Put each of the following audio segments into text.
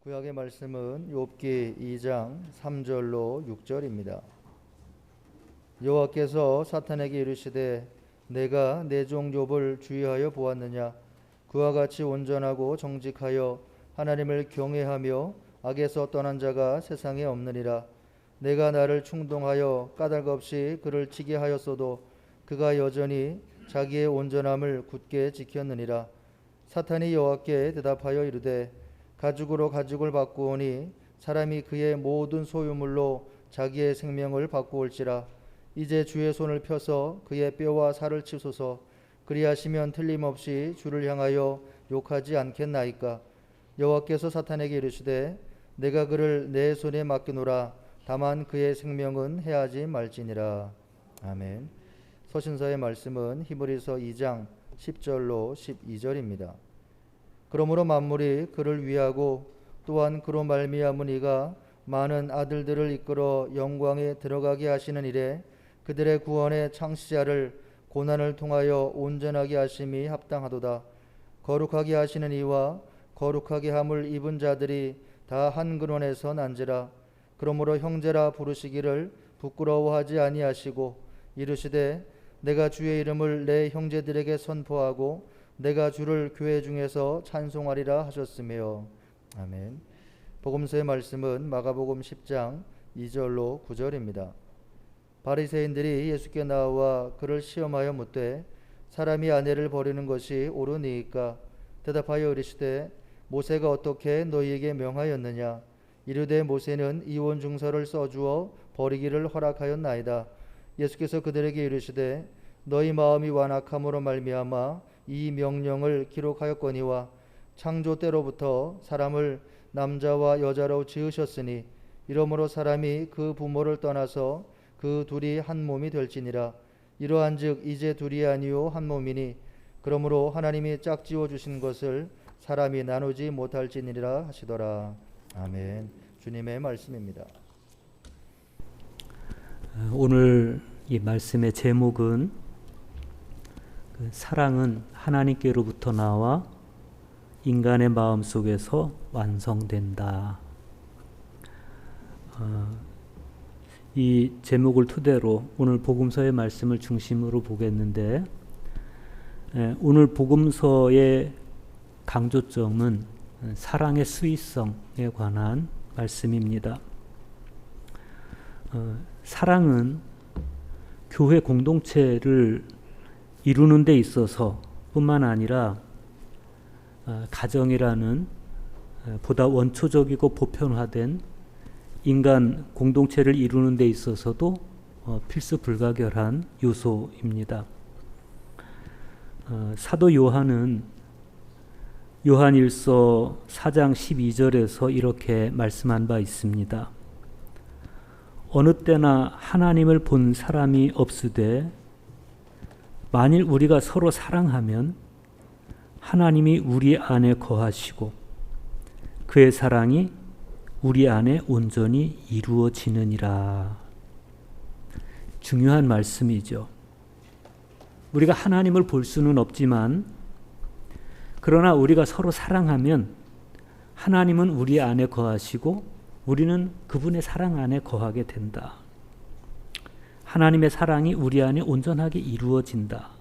구약의 말씀은 욥기 2장 3절로 6절입니다. 여호와께서 사탄에게 이르시되 내가 내 종 욥을 주의하여 보았느냐. 그와 같이 온전하고 정직하여 하나님을 경외하며 악에서 떠난 자가 세상에 없느니라. 내가 나를 충동하여 까닭 없이 그를 치게 하였어도 그가 여전히 자기의 온전함을 굳게 지켰느니라. 사탄이 여호와께 대답하여 이르되 가죽으로 가죽을 바꾸오니 사람이 그의 모든 소유물로 자기의 생명을 바꾸올지라. 이제 주의 손을 펴서 그의 뼈와 살을 치소서. 그리하시면 틀림없이 주를 향하여 욕하지 않겠나이까. 여호와께서 사탄에게 이르시되 내가 그를 내 손에 맡기노라. 다만 그의 생명은 해하지 말지니라. 아멘. 서신서의 말씀은 히브리서 2장 10절로 12절입니다. 그러므로 만물이 그를 위하고 또한 그로 말미암은 이가 많은 아들들을 이끌어 영광에 들어가게 하시는 일에 그들의 구원의 창시자를 고난을 통하여 온전하게 하심이 합당하도다. 거룩하게 하시는 이와 거룩하게 함을 입은 자들이 다 한 근원에서 난지라. 그러므로 형제라 부르시기를 부끄러워하지 아니하시고 이르시되 내가 주의 이름을 내 형제들에게 선포하고 내가 주를 교회 중에서 찬송하리라 하셨으며. 아멘. 복음서의 말씀은 마가복음 10장 2절로 9절입니다. 바리새인들이 예수께 나와 그를 시험하여 묻되 사람이 아내를 버리는 것이 옳으니이까. 대답하여 이르시되 모세가 어떻게 너희에게 명하였느냐. 이르되 모세는 이혼 증서를 써주어 버리기를 허락하였나이다. 예수께서 그들에게 이르시되 너희 마음이 완악함으로 말미암아 이 명령을 기록하였거니와 창조 때로부터 사람을 남자와 여자로 지으셨으니 이러므로 사람이 그 부모를 떠나서 그 둘이 한 몸이 될지니라. 이러한즉 이제 둘이 아니요 한 몸이니 그러므로 하나님이 짝지어 주신 것을 사람이 나누지 못할지니라 하시더라. 아멘. 주님의 말씀입니다. 오늘 이 말씀의 제목은 사랑은 하나님께로부터 나와 인간의 마음 속에서 완성된다. 이 제목을 토대로 오늘 복음서의 말씀을 중심으로 보겠는데, 오늘 복음서의 강조점은 사랑의 수위성에 관한 말씀입니다. 사랑은 교회 공동체를 이루는 데 있어서 뿐만 아니라 가정이라는 보다 원초적이고 보편화된 인간 공동체를 이루는 데 있어서도 필수 불가결한 요소입니다. 사도 요한은 요한일서 4장 12절에서 이렇게 말씀한 바 있습니다. 어느 때나 하나님을 본 사람이 없으되 만일 우리가 서로 사랑하면 하나님이 우리 안에 거하시고 그의 사랑이 우리 안에 온전히 이루어지느니라. 중요한 말씀이죠. 우리가 하나님을 볼 수는 없지만 그러나 우리가 서로 사랑하면 하나님은 우리 안에 거하시고 우리는 그분의 사랑 안에 거하게 된다. 하나님의 사랑이 우리 안에 온전하게 이루어진다.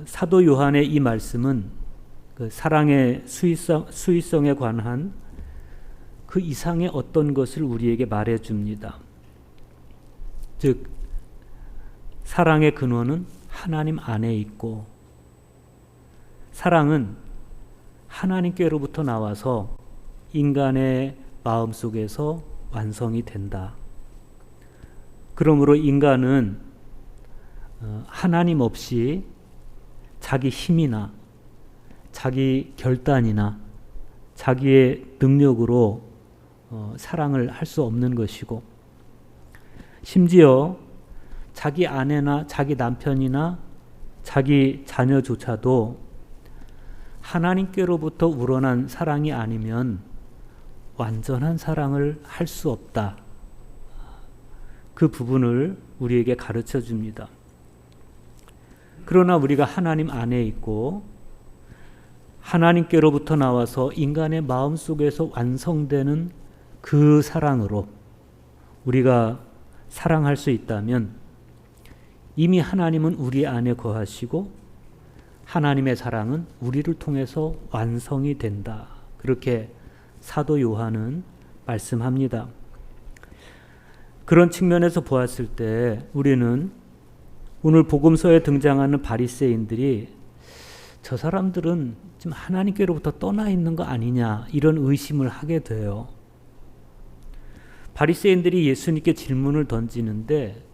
사도 요한의 이 말씀은 그 사랑의 수위성에 관한 그 이상의 어떤 것을 우리에게 말해줍니다. 즉 사랑의 근원은 하나님 안에 있고 사랑은 하나님께로부터 나와서 인간의 마음 속에서 완성이 된다. 그러므로 인간은 하나님 없이 자기 힘이나 자기 결단이나 자기의 능력으로 사랑을 할 수 없는 것이고 심지어 자기 아내나 자기 남편이나 자기 자녀조차도 하나님께로부터 우러난 사랑이 아니면 완전한 사랑을 할 수 없다. 그 부분을 우리에게 가르쳐 줍니다. 그러나 우리가 하나님 안에 있고 하나님께로부터 나와서 인간의 마음 속에서 완성되는 그 사랑으로 우리가 사랑할 수 있다면 이미 하나님은 우리 안에 거하시고 하나님의 사랑은 우리를 통해서 완성이 된다. 그렇게 사도 요한은 말씀합니다. 그런 측면에서 보았을 때 우리는 오늘 복음서에 등장하는 바리새인들이 저 사람들은 지금 하나님께로부터 떠나 있는 거 아니냐 이런 의심을 하게 돼요. 바리새인들이 예수님께 질문을 던지는데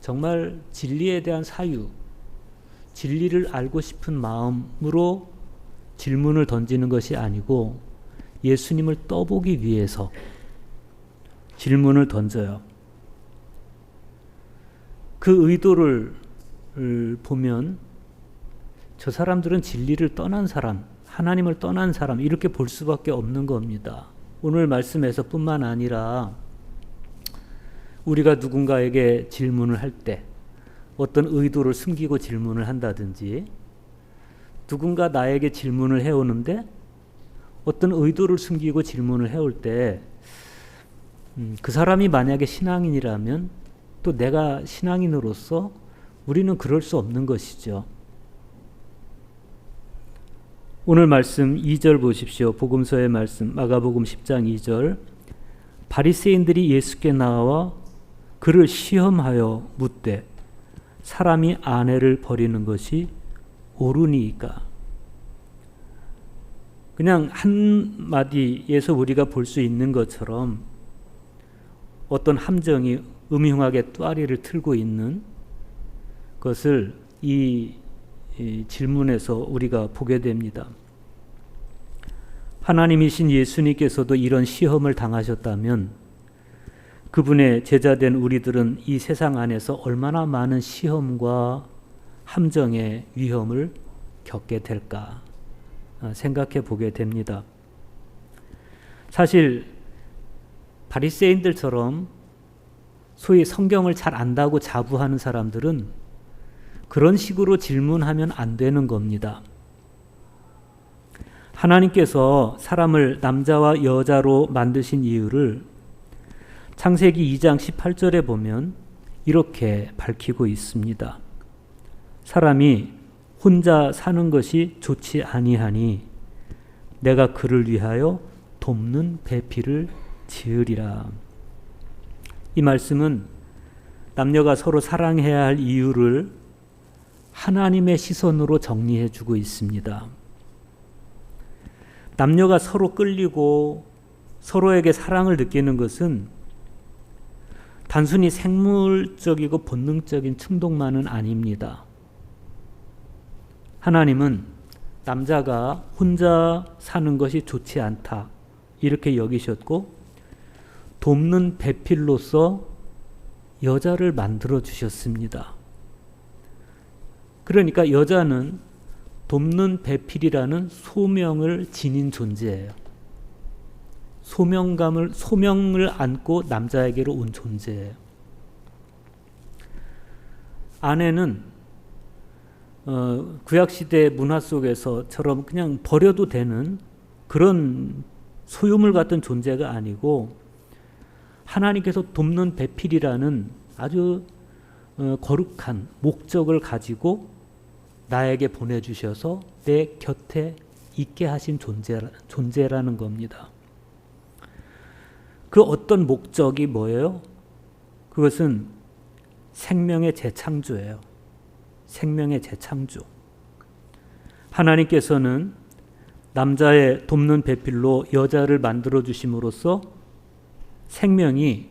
정말 진리에 대한 사유, 진리를 알고 싶은 마음으로 질문을 던지는 것이 아니고 예수님을 떠보기 위해서 질문을 던져요. 그 의도를 보면 저 사람들은 진리를 떠난 사람, 하나님을 떠난 사람 이렇게 볼 수밖에 없는 겁니다. 오늘 말씀에서 뿐만 아니라 우리가 누군가에게 질문을 할 때 어떤 의도를 숨기고 질문을 한다든지 누군가 나에게 질문을 해오는데 어떤 의도를 숨기고 질문을 해올 때 그 사람이 만약에 신앙인이라면 또 내가 신앙인으로서 우리는 그럴 수 없는 것이죠. 오늘 말씀 2절 보십시오. 복음서의 말씀 마가복음 10장 2절 바리새인들이 예수께 나와 그를 시험하여 묻되 사람이 아내를 버리는 것이 옳으니까. 그냥 한마디에서 우리가 볼 수 있는 것처럼 어떤 함정이 음흉하게 또아리를 틀고 있는 것을 이 질문에서 우리가 보게 됩니다. 하나님이신 예수님께서도 이런 시험을 당하셨다면 그분의 제자된 우리들은 이 세상 안에서 얼마나 많은 시험과 함정의 위험을 겪게 될까 생각해 보게 됩니다. 사실 바리새인들처럼 소위 성경을 잘 안다고 자부하는 사람들은 그런 식으로 질문하면 안 되는 겁니다. 하나님께서 사람을 남자와 여자로 만드신 이유를 창세기 2장 18절에 보면 이렇게 밝히고 있습니다. 사람이 혼자 사는 것이 좋지 아니하니 내가 그를 위하여 돕는 배필을 지으리라. 이 말씀은 남녀가 서로 사랑해야 할 이유를 하나님의 시선으로 정리해 주고 있습니다. 남녀가 서로 끌리고 서로에게 사랑을 느끼는 것은 단순히 생물적이고 본능적인 충동만은 아닙니다. 하나님은 남자가 혼자 사는 것이 좋지 않다 이렇게 여기셨고 돕는 배필로서 여자를 만들어 주셨습니다. 그러니까 여자는 돕는 배필이라는 소명을 지닌 존재예요. 소명을 안고 남자에게로 온 존재예요. 아내는 구약시대 문화 속에서처럼 그냥 버려도 되는 그런 소유물 같은 존재가 아니고 하나님께서 돕는 배필이라는 아주 거룩한 목적을 가지고 나에게 보내주셔서 내 곁에 있게 하신 존재라는 겁니다. 그 어떤 목적이 뭐예요? 그것은 생명의 재창조예요. 생명의 재창조. 하나님께서는 남자의 돕는 배필로 여자를 만들어 주심으로써 생명이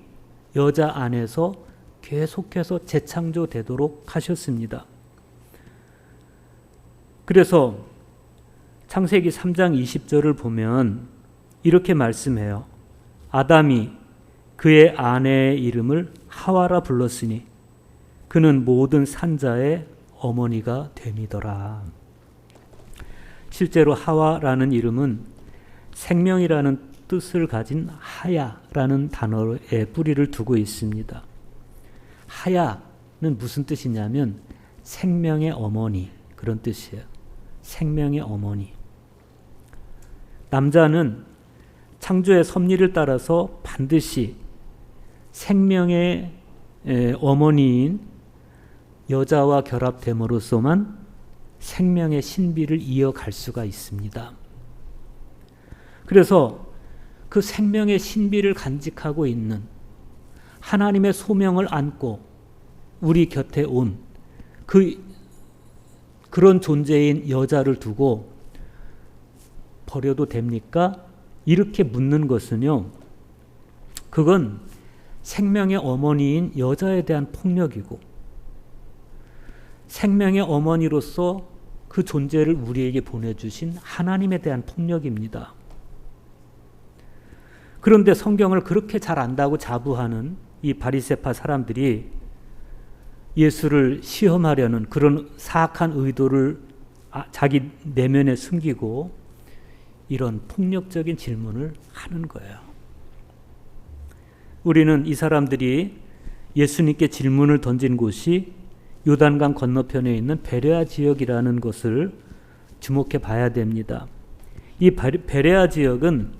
여자 안에서 계속해서 재창조되도록 하셨습니다. 그래서 창세기 3장 20절을 보면 이렇게 말씀해요. 아담이 그의 아내의 이름을 하와라 불렀으니 그는 모든 산자의 어머니가 됨이더라. 실제로 하와라는 이름은 생명이라는 뜻을 가진 하야라는 단어에 뿌리를 두고 있습니다. 하야는 무슨 뜻이냐면 생명의 어머니 그런 뜻이에요. 생명의 어머니. 남자는 창조의 섭리를 따라서 반드시 생명의 어머니인 여자와 결합됨으로써만 생명의 신비를 이어갈 수가 있습니다. 그래서 그 생명의 신비를 간직하고 있는 하나님의 소명을 안고 우리 곁에 온 그런 존재인 여자를 두고 버려도 됩니까? 이렇게 묻는 것은요, 그건 생명의 어머니인 여자에 대한 폭력이고 생명의 어머니로서 그 존재를 우리에게 보내주신 하나님에 대한 폭력입니다. 그런데 성경을 그렇게 잘 안다고 자부하는 이 바리새파 사람들이 예수를 시험하려는 그런 사악한 의도를 자기 내면에 숨기고 이런 폭력적인 질문을 하는 거예요. 우리는 이 사람들이 예수님께 질문을 던진 곳이 요단강 건너편에 있는 베레아 지역이라는 것을 주목해 봐야 됩니다. 이 베레아 지역은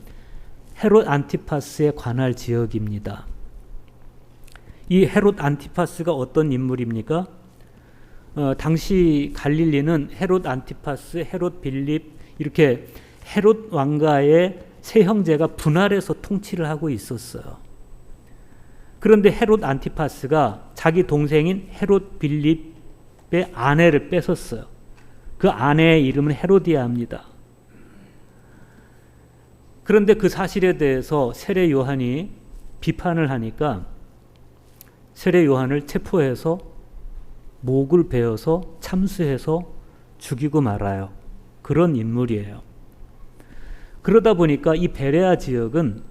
헤롯 안티파스의 관할 지역입니다. 이 헤롯 안티파스가 어떤 인물입니까? 당시 갈릴리는 헤롯 안티파스, 헤롯 빌립 이렇게 헤롯 왕가의 세 형제가 분할해서 통치를 하고 있었어요. 그런데 헤롯 안티파스가 자기 동생인 헤롯 빌립의 아내를 뺏었어요. 그 아내의 이름은 헤로디아입니다. 그런데 그 사실에 대해서 세례 요한이 비판을 하니까 세례 요한을 체포해서 목을 베어서 참수해서 죽이고 말아요. 그런 인물이에요. 그러다 보니까 이 베레아 지역은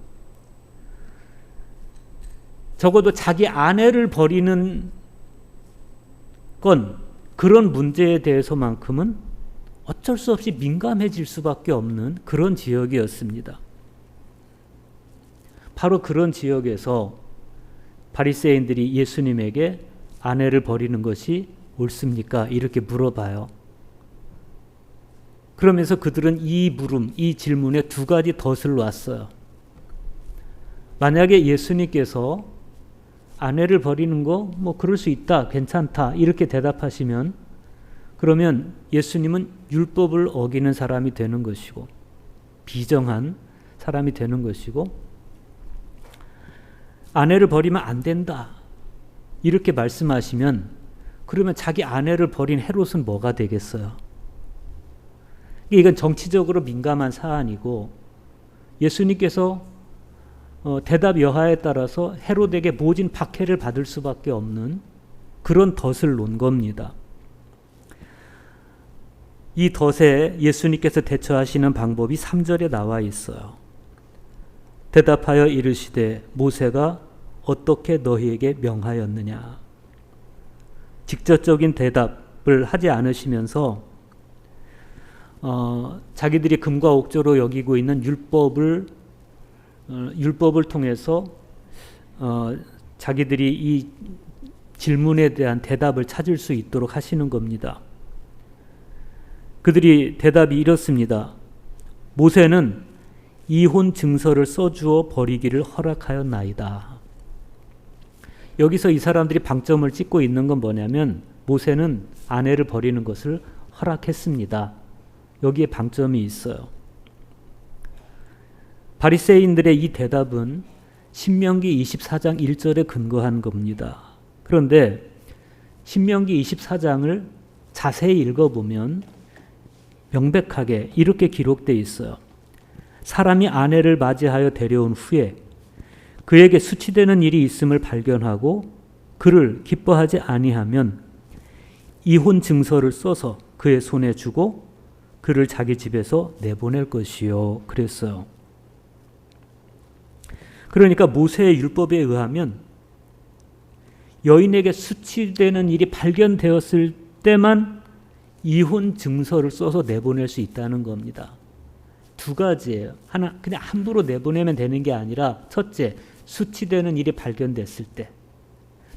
적어도 자기 아내를 버리는 건 그런 문제에 대해서만큼은 어쩔 수 없이 민감해질 수밖에 없는 그런 지역이었습니다. 바로 그런 지역에서 바리새인들이 예수님에게 아내를 버리는 것이 옳습니까? 이렇게 물어봐요. 그러면서 그들은 이 질문에 두 가지 덫을 놨어요. 만약에 예수님께서 아내를 버리는 거 뭐 그럴 수 있다, 괜찮다 이렇게 대답하시면 그러면 예수님은 율법을 어기는 사람이 되는 것이고 비정한 사람이 되는 것이고 아내를 버리면 안 된다 이렇게 말씀하시면 그러면 자기 아내를 버린 헤롯은 뭐가 되겠어요? 이건 정치적으로 민감한 사안이고 예수님께서 대답 여하에 따라서 헤롯에게 모진 박해를 받을 수밖에 없는 그런 덫을 놓은 겁니다. 이 덫에 예수님께서 대처하시는 방법이 3절에 나와 있어요. 대답하여 이르시되 모세가 어떻게 너희에게 명하였느냐. 직접적인 대답을 하지 않으시면서 자기들이 금과 옥조로 여기고 있는 율법을 통해서 자기들이 이 질문에 대한 대답을 찾을 수 있도록 하시는 겁니다. 그들이 대답이 이렇습니다. 모세는 이혼 증서를 써주어 버리기를 허락하였나이다. 여기서 이 사람들이 방점을 찍고 있는 건 뭐냐면 모세는 아내를 버리는 것을 허락했습니다. 여기에 방점이 있어요. 바리새인들의 이 대답은 신명기 24장 1절에 근거한 겁니다. 그런데 신명기 24장을 자세히 읽어보면 명백하게 이렇게 기록되어 있어요. 사람이 아내를 맞이하여 데려온 후에 그에게 수치되는 일이 있음을 발견하고 그를 기뻐하지 아니하면 이혼 증서를 써서 그의 손에 주고 그를 자기 집에서 내보낼 것이요. 그랬어요. 그러니까 모세의 율법에 의하면 여인에게 수치되는 일이 발견되었을 때만 이혼 증서를 써서 내보낼 수 있다는 겁니다. 두 가지예요. 하나, 그냥 함부로 내보내면 되는 게 아니라 첫째, 수치되는 일이 발견됐을 때.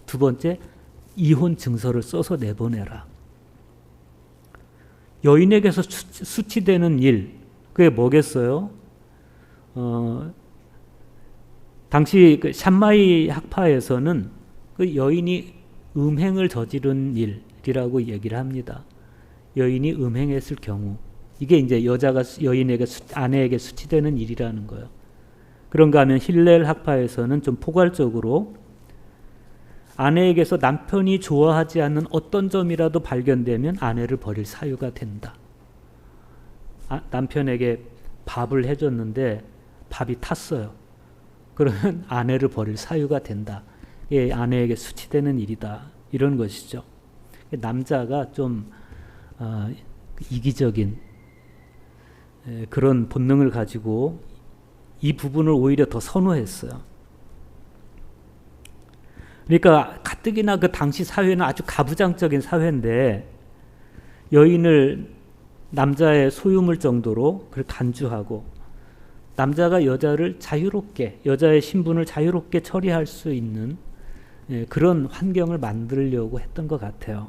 두 번째, 이혼 증서를 써서 내보내라. 여인에게서 수치되는 일, 그게 뭐겠어요? 당시 그 샴마이 학파에서는 그 여인이 음행을 저지른 일이라고 얘기를 합니다. 여인이 음행했을 경우 이게 이제 여자가 여인에게 아내에게 수치되는 일이라는 거예요. 그런가 하면 힐렐 학파에서는 좀 포괄적으로 아내에게서 남편이 좋아하지 않는 어떤 점이라도 발견되면 아내를 버릴 사유가 된다. 남편에게 밥을 해줬는데 밥이 탔어요. 그러면 아내를 버릴 사유가 된다. 예, 아내에게 수치되는 일이다. 이런 것이죠. 남자가 좀 이기적인 그런 본능을 가지고 이 부분을 오히려 더 선호했어요. 그러니까 가뜩이나 그 당시 사회는 아주 가부장적인 사회인데 여인을 남자의 소유물 정도로 그걸 간주하고 남자가 여자를 자유롭게 여자의 신분을 자유롭게 처리할 수 있는 그런 환경을 만들려고 했던 것 같아요.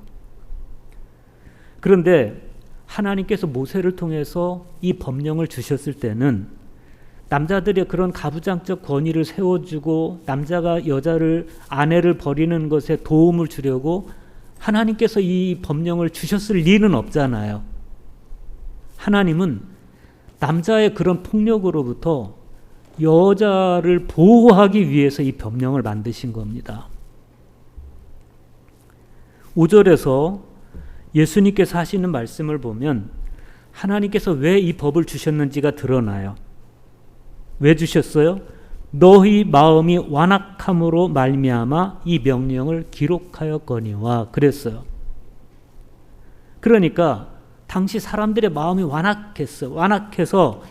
그런데 하나님께서 모세를 통해서 이 법령을 주셨을 때는 남자들의 그런 가부장적 권위를 세워주고 남자가 여자를 아내를 버리는 것에 도움을 주려고 하나님께서 이 법령을 주셨을 리는 없잖아요. 하나님은 남자의 그런 폭력으로부터 여자를 보호하기 위해서 이 법령을 만드신 겁니다. 5절에서 예수님께서 하시는 말씀을 보면 하나님께서 왜 이 법을 주셨는지가 드러나요. 왜 주셨어요? 너희 마음이 완악함으로 말미암아 이 명령을 기록하였거니와 그랬어요. 그러니까 당시 사람들의 마음이 완악했어요. 완악해서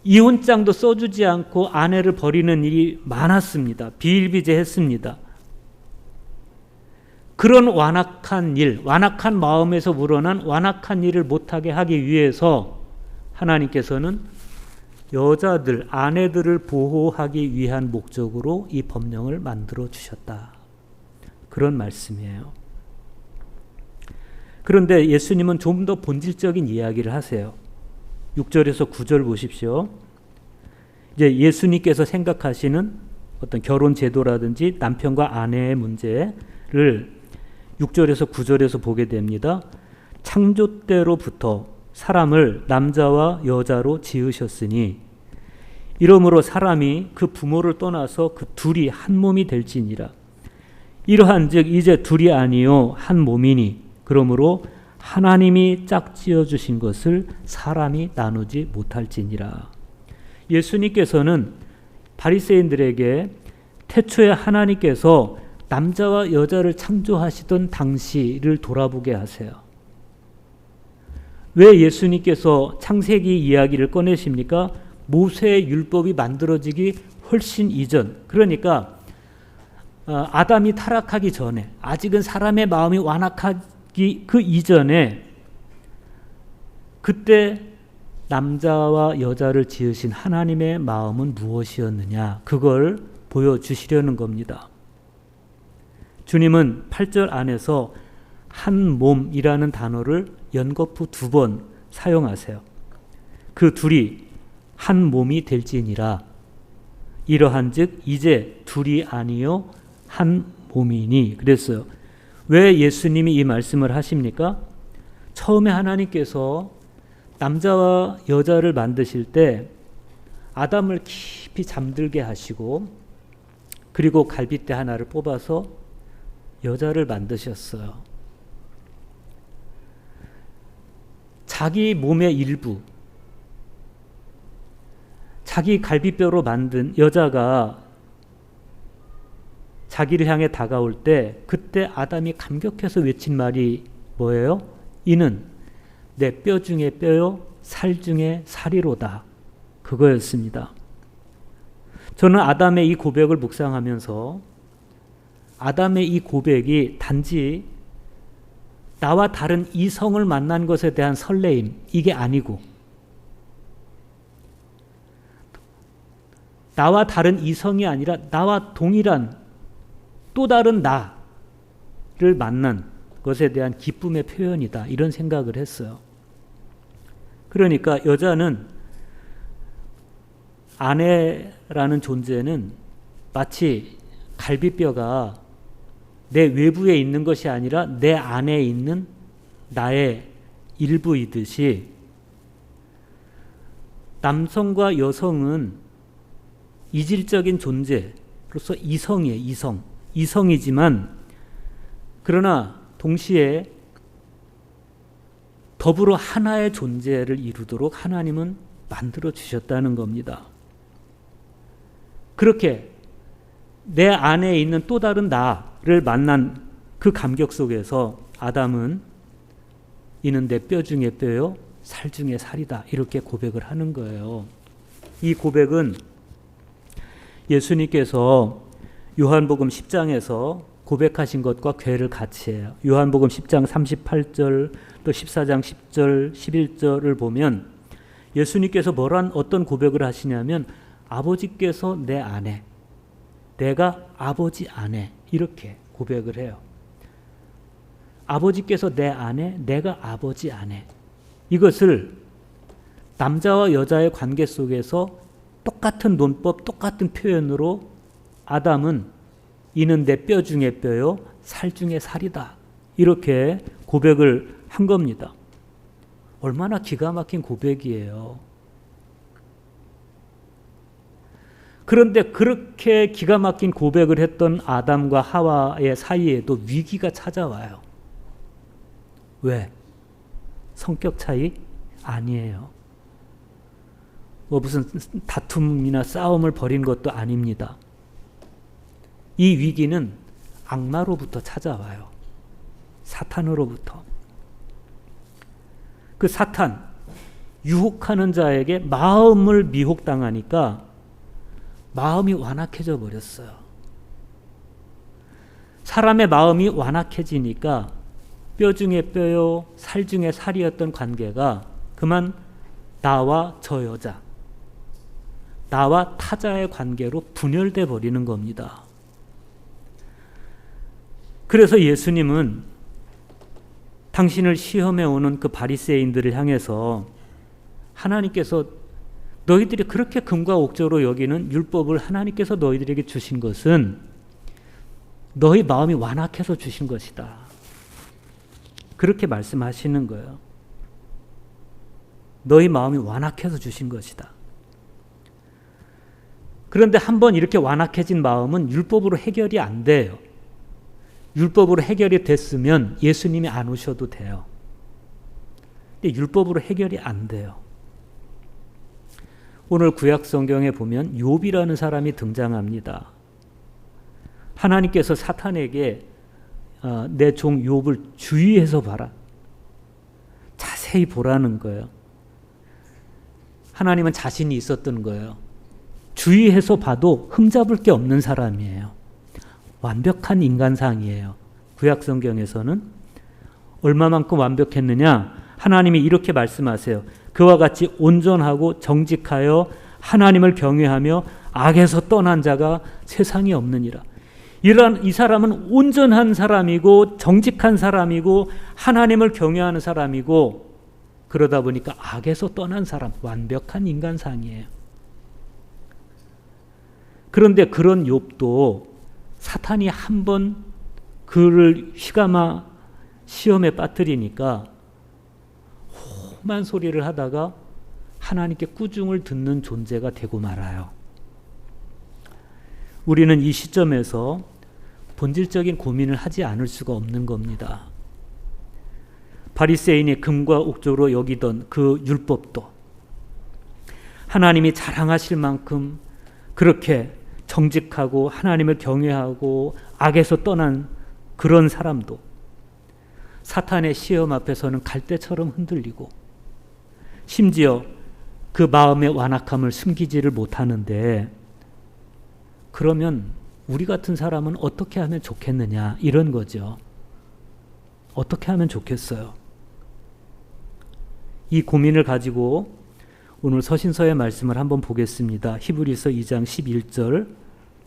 이혼장도 써주지 않고 아내를 버리는 일이 많았습니다. 비일비재했습니다. 그런 완악한 일, 완악한 마음에서 우러난 완악한 일을 못하게 하기 위해서 하나님께서는 여자들, 아내들을 보호하기 위한 목적으로 이 법령을 만들어 주셨다. 그런 말씀이에요. 그런데 예수님은 좀 더 본질적인 이야기를 하세요. 6절에서 9절 보십시오. 이제 예수님께서 생각하시는 어떤 결혼 제도라든지 남편과 아내의 문제를 6절에서 9절에서 보게 됩니다. 창조 때로부터 사람을 남자와 여자로 지으셨으니 이러므로 사람이 그 부모를 떠나서 그 둘이 한 몸이 될지니라. 이러한즉 이제 둘이 아니요 한 몸이니 그러므로 하나님이 짝지어 주신 것을 사람이 나누지 못할지니라. 예수님께서는 바리새인들에게 태초에 하나님께서 남자와 여자를 창조하시던 당시를 돌아보게 하세요. 왜 예수님께서 창세기 이야기를 꺼내십니까? 모세의 율법이 만들어지기 훨씬 이전, 그러니까 아담이 타락하기 전에, 아직은 사람의 마음이 완악하기 그 이전에 그때 남자와 여자를 지으신 하나님의 마음은 무엇이었느냐, 그걸 보여주시려는 겁니다. 주님은 8절 안에서 한 몸이라는 단어를 연거푸 2번 사용하세요. 그 둘이 한 몸이 될지니라. 이러한즉 이제 둘이 아니요 한 몸이니 그랬어요. 왜 예수님이 이 말씀을 하십니까? 처음에 하나님께서 남자와 여자를 만드실 때 아담을 깊이 잠들게 하시고 그리고 갈빗대 하나를 뽑아서 여자를 만드셨어요. 자기 몸의 일부, 자기 갈비뼈로 만든 여자가 자기를 향해 다가올 때 그때 아담이 감격해서 외친 말이 뭐예요? 이는 내 뼈 중에 뼈요 살 중에 살이로다. 그거였습니다. 저는 아담의 이 고백을 묵상하면서 아담의 이 고백이 단지 나와 다른 이성을 만난 것에 대한 설레임, 이게 아니고 나와 다른 이성이 아니라 나와 동일한 또 다른 나를 만난 것에 대한 기쁨의 표현이다, 이런 생각을 했어요. 그러니까 여자는 아내라는 존재는 마치 갈비뼈가 내 외부에 있는 것이 아니라 내 안에 있는 나의 일부이듯이 남성과 여성은 이질적인 존재로서 이성이에요. 이성이지만 그러나 동시에 더불어 하나의 존재를 이루도록 하나님은 만들어 주셨다는 겁니다. 그렇게 내 안에 있는 또 다른 나를 만난 그 감격 속에서 아담은 이는 내 뼈 중에 뼈요 살 중에 살이다 이렇게 고백을 하는 거예요. 이 고백은 예수님께서 요한복음 10장에서 고백하신 것과 궤를 같이 해요. 요한복음 10장 38절 또 14장 10절 11절을 보면 예수님께서 어떤 고백을 하시냐면 아버지께서 내 안에 내가 아버지 안에 이렇게 고백을 해요. 아버지께서 내 안에 내가 아버지 안에 이것을 남자와 여자의 관계 속에서 똑같은 논법 똑같은 표현으로 아담은 이는 내 뼈 중에 뼈요 살 중에 살이다 이렇게 고백을 한 겁니다. 얼마나 기가 막힌 고백이에요. 그런데 그렇게 기가 막힌 고백을 했던 아담과 하와의 사이에도 위기가 찾아와요. 왜? 성격 차이? 아니에요. 무슨 다툼이나 싸움을 벌인 것도 아닙니다. 이 위기는 악마로부터 찾아와요. 사탄으로부터. 그 사탄, 유혹하는 자에게 마음을 미혹당하니까 마음이 완악해져 버렸어요. 사람의 마음이 완악해지니까 뼈 중에 뼈요, 살 중에 살이었던 관계가 그만 나와 저 여자, 나와 타자의 관계로 분열돼 버리는 겁니다. 그래서 예수님은 당신을 시험해 오는 그 바리새인들을 향해서 하나님께서 너희들이 그렇게 금과 옥조로 여기는 율법을 하나님께서 너희들에게 주신 것은 너희 마음이 완악해서 주신 것이다. 그렇게 말씀하시는 거예요. 너희 마음이 완악해서 주신 것이다. 그런데 한번 이렇게 완악해진 마음은 율법으로 해결이 안 돼요. 율법으로 해결이 됐으면 예수님이 안 오셔도 돼요. 근데 율법으로 해결이 안 돼요. 오늘 구약 성경에 보면 욥이라는 사람이 등장합니다. 하나님께서 사탄에게 내 종 욥을 주의해서 봐라. 자세히 보라는 거예요. 하나님은 자신이 있었던 거예요. 주의해서 봐도 흠잡을 게 없는 사람이에요. 완벽한 인간상이에요. 구약 성경에서는 얼마만큼 완벽했느냐? 하나님이 이렇게 말씀하세요. 그와 같이 온전하고 정직하여 하나님을 경외하며 악에서 떠난 자가 세상에 없느니라. 이 사람은 온전한 사람이고 정직한 사람이고 하나님을 경외하는 사람이고 그러다 보니까 악에서 떠난 사람, 완벽한 인간상이에요. 그런데 그런 욥도 사탄이 한번 그를 휘감아 시험에 빠뜨리니까 험한 소리를 하다가 하나님께 꾸중을 듣는 존재가 되고 말아요. 우리는 이 시점에서 본질적인 고민을 하지 않을 수가 없는 겁니다. 바리새인이 금과 옥조로 여기던 그 율법도 하나님이 자랑하실 만큼 그렇게 정직하고 하나님을 경외하고 악에서 떠난 그런 사람도 사탄의 시험 앞에서는 갈대처럼 흔들리고 심지어 그 마음의 완악함을 숨기지를 못하는데 그러면 우리 같은 사람은 어떻게 하면 좋겠느냐 이런 거죠. 어떻게 하면 좋겠어요? 이 고민을 가지고 오늘 서신서의 말씀을 한번 보겠습니다. 히브리서 2장 11절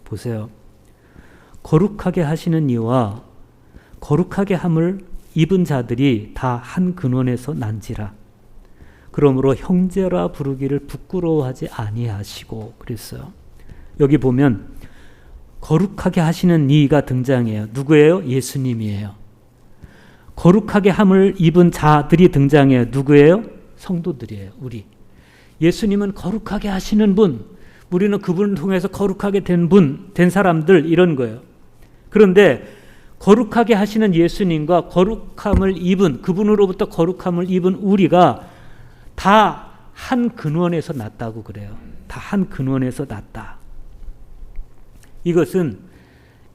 보세요. 거룩하게 하시는 이와 거룩하게 함을 입은 자들이 다 한 근원에서 난지라. 그러므로 형제라 부르기를 부끄러워하지 아니하시고 그랬어요. 여기 보면 거룩하게 하시는 이가 등장해요. 누구예요? 예수님이에요. 거룩하게 함을 입은 자들이 등장해요. 누구예요? 성도들이에요. 우리. 예수님은 거룩하게 하시는 분, 우리는 그분을 통해서 거룩하게 된 사람들, 이런 거예요. 그런데 거룩하게 하시는 예수님과 거룩함을 입은, 그분으로부터 거룩함을 입은 우리가 다 한 근원에서 났다고 그래요. 다 한 근원에서 났다. 이것은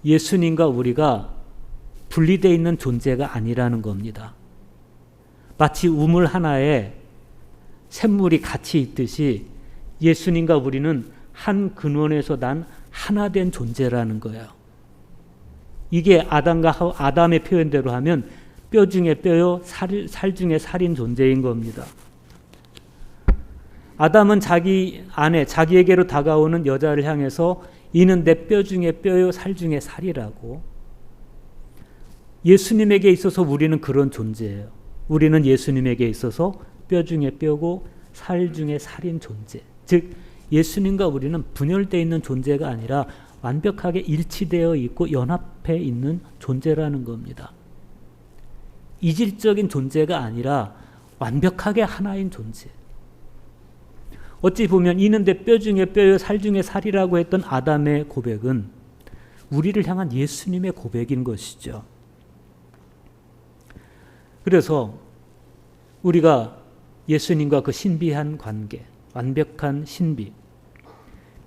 예수님과 우리가 분리되어 있는 존재가 아니라는 겁니다. 마치 우물 하나에 샘물이 같이 있듯이 예수님과 우리는 한 근원에서 난 하나 된 존재라는 거예요. 이게 아담의 표현대로 하면 뼈 중에 뼈요, 살 중에 살인 존재인 겁니다. 아담은 자기 아내, 자기에게로 다가오는 여자를 향해서 이는 내 뼈 중에 뼈요, 살 중에 살이라고. 예수님에게 있어서 우리는 그런 존재예요. 우리는 예수님에게 있어서 뼈 중에 뼈고 살 중에 살인 존재. 즉 예수님과 우리는 분열되어 있는 존재가 아니라 완벽하게 일치되어 있고 연합해 있는 존재라는 겁니다. 이질적인 존재가 아니라 완벽하게 하나인 존재. 어찌 보면 이는 내 뼈 중에 뼈요 살 중에 살이라고 했던 아담의 고백은 우리를 향한 예수님의 고백인 것이죠. 그래서 우리가 예수님과 그 신비한 관계, 완벽한 신비,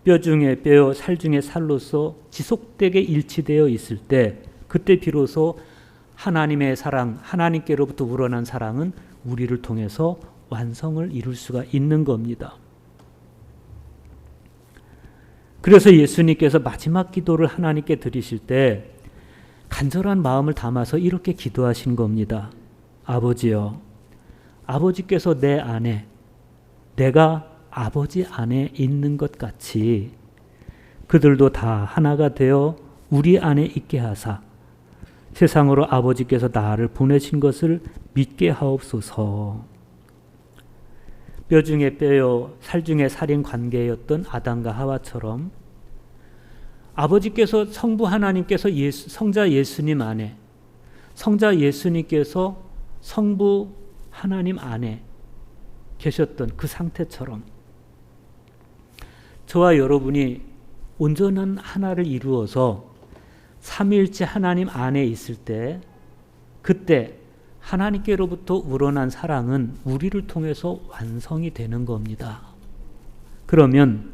뼈 중에 뼈요 살 중에 살로서 지속되게 일치되어 있을 때 그때 비로소 하나님의 사랑, 하나님께로부터 우러난 사랑은 우리를 통해서 완성을 이룰 수가 있는 겁니다. 그래서 예수님께서 마지막 기도를 하나님께 드리실 때 간절한 마음을 담아서 이렇게 기도하신 겁니다. 아버지여, 아버지께서 내 안에, 내가 아버지 안에 있는 것 같이 그들도 다 하나가 되어 우리 안에 있게 하사 세상으로 아버지께서 나를 보내신 것을 믿게 하옵소서. 뼈 중에 뼈요 살 중에 살인 관계였던 아담과 하와처럼 아버지께서 성부 하나님께서 성자 예수님 안에, 성자 예수님께서 성부 하나님 안에 계셨던 그 상태처럼 저와 여러분이 온전한 하나를 이루어서 삼위일체 하나님 안에 있을 때 그때 하나님께로부터 우러난 사랑은 우리를 통해서 완성이 되는 겁니다. 그러면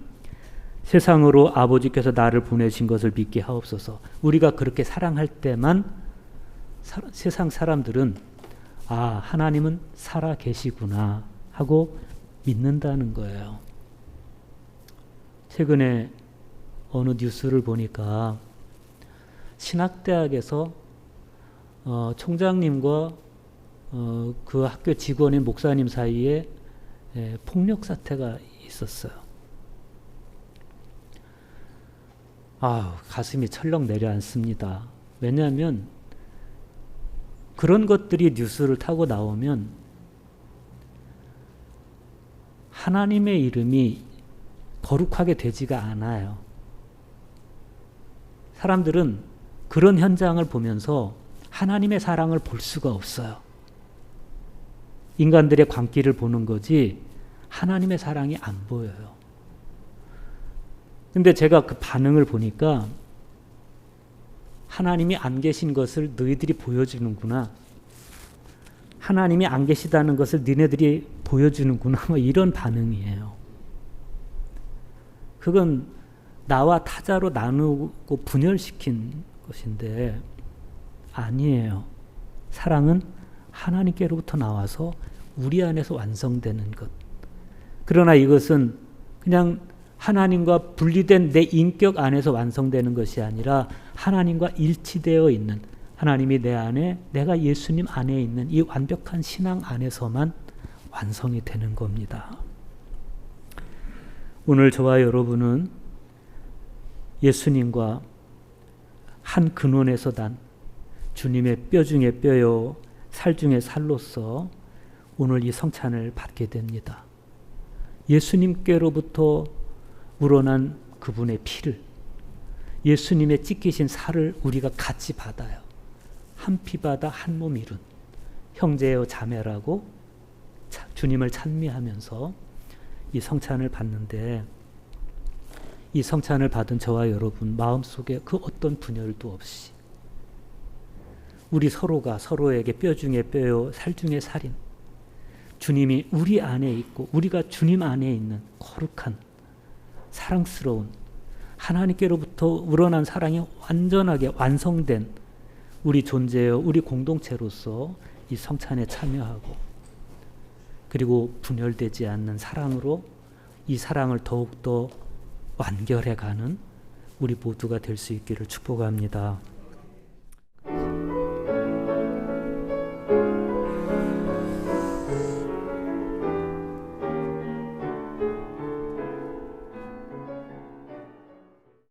세상으로 아버지께서 나를 보내신 것을 믿게 하옵소서. 우리가 그렇게 사랑할 때만 세상 사람들은 아, 하나님은 살아 계시구나 하고 믿는다는 거예요. 최근에 어느 뉴스를 보니까 신학대학에서 총장님과 그 학교 직원인 목사님 사이에 폭력 사태가 있었어요. 가슴이 철렁 내려앉습니다. 왜냐하면 그런 것들이 뉴스를 타고 나오면 하나님의 이름이 거룩하게 되지가 않아요. 사람들은 그런 현장을 보면서 하나님의 사랑을 볼 수가 없어요. 인간들의 광기를 보는 거지 하나님의 사랑이 안 보여요. 근데 제가 그 반응을 보니까 하나님이 안 계신 것을 너희들이 보여주는구나. 하나님이 안 계시다는 것을 너희들이 보여주는구나. 이런 반응이에요. 그건 나와 타자로 나누고 분열시킨 것인데 아니에요. 사랑은 하나님께로부터 나와서 우리 안에서 완성되는 것. 그러나 이것은 그냥 하나님과 분리된 내 인격 안에서 완성되는 것이 아니라 하나님과 일치되어 있는, 하나님이 내 안에, 내가 예수님 안에 있는 이 완벽한 신앙 안에서만 완성이 되는 겁니다. 오늘 저와 여러분은 예수님과 한 근원에서 난 주님의 뼈 중에 뼈요 살 중에 살로서 오늘 이 성찬을 받게 됩니다. 예수님께로부터 우러난 그분의 피를, 예수님의 찢기신 살을 우리가 같이 받아요. 한 피 받아 한 몸 이룬 형제여 자매라고 주님을 찬미하면서 이 성찬을 받는데, 이 성찬을 받은 저와 여러분 마음속에 그 어떤 분열도 없이 우리 서로가 서로에게 뼈 중에 뼈요 살 중에 살인, 주님이 우리 안에 있고 우리가 주님 안에 있는 거룩한 사랑스러운 하나님께로부터 우러난 사랑이 완전하게 완성된 우리 존재요 우리 공동체로서 이 성찬에 참여하고, 그리고 분열되지 않는 사랑으로 이 사랑을 더욱더 완결해가는 우리 모두가 될 수 있기를 축복합니다.